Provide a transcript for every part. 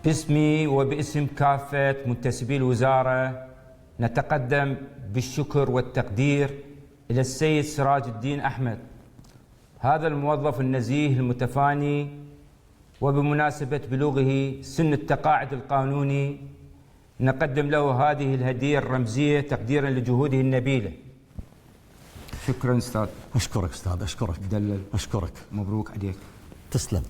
باسمي وباسم كافة منتسبي الوزارة نتقدم بالشكر والتقدير إلى السيد سراج الدين أحمد، هذا الموظف النزيه المتفاني، وبمناسبة بلوغه سن التقاعد القانوني نقدم له هذه الهدية الرمزية تقديرا لجهوده النبيلة. شكرا أستاذ. أشكرك أستاذ، أشكرك دلل. أشكرك. مبروك عليك. تسلم.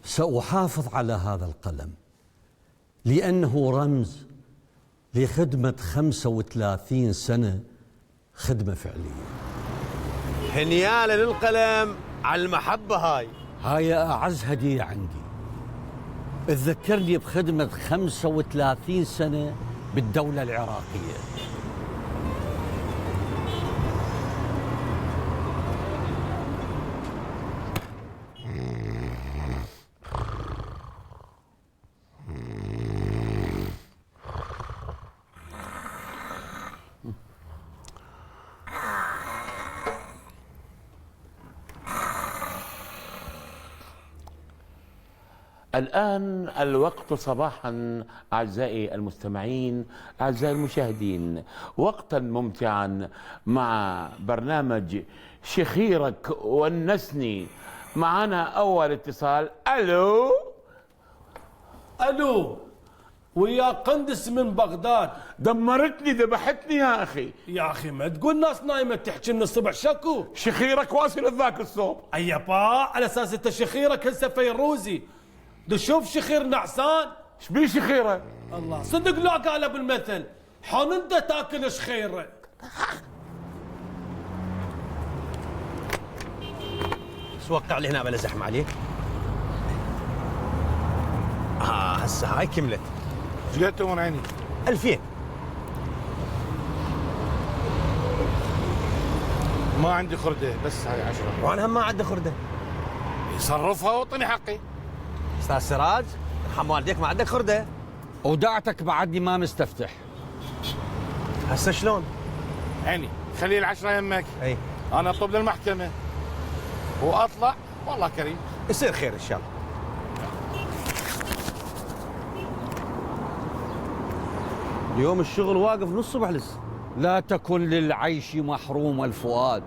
سأحافظ على هذا القلم لأنه رمز لخدمة 35 سنة خدمة فعلية. حنيالة للقلم على المحبة هاي أعز هدية عندي، تذكرني بخدمة 35 سنة بالدولة العراقية. الآن الوقت صباحا أعزائي المستمعين، أعزائي المشاهدين، وقتا ممتعا مع برنامج شخيرك ونسني. معنا أول اتصال. ألو الو، ويا قندس من بغداد. دمرتني ذبحتني يا أخي. يا اخي ما تقول ناس نايمه تحكي من الصبح شكو. شخيرك واصل ذاك الصوب. ايبا على اساس انت شخيرك هسه فيروزي، شوف شخير نعسان. شبيه شخيرة؟ الله صدق لا قال بالمثل حان انت تاكل شخيره. بس وقع لي هنا بلا زحمة عليك. هسه هاي كملت. ايش قد تمر عيني؟ 2000. ما عندي خردة، بس هاي 10. وانا هم ما عندي خردة. صرفها واعطني حقي. استاذ سراج، ارحم والديك ما عندك خردة. ودعتك بعدني ما مستفتح. هسه شلون؟ عيني خلي ال10 يمك. اي انا اطلب للمحكمة واطلع والله كريم. يصير خير ان شاء الله. اليوم الشغل واقف نص الصبح لسه. لا تكن للعيش محروم الفؤاد،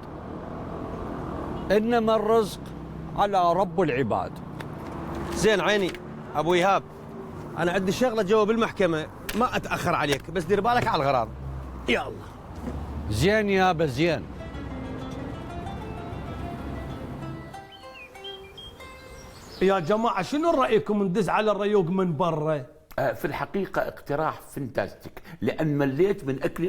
إنما الرزق على رب العباد. زين عيني ابو ايهاب، انا عندي شغله جوا بالمحكمه، ما اتاخر عليك، بس دير بالك على الغراض. يا الله. زين يابا زين. يا جماعه شنو رايكم ندز على الريوق من برا؟ في الحقيقة اقتراح فانتاستيك، لأن مليت من أكل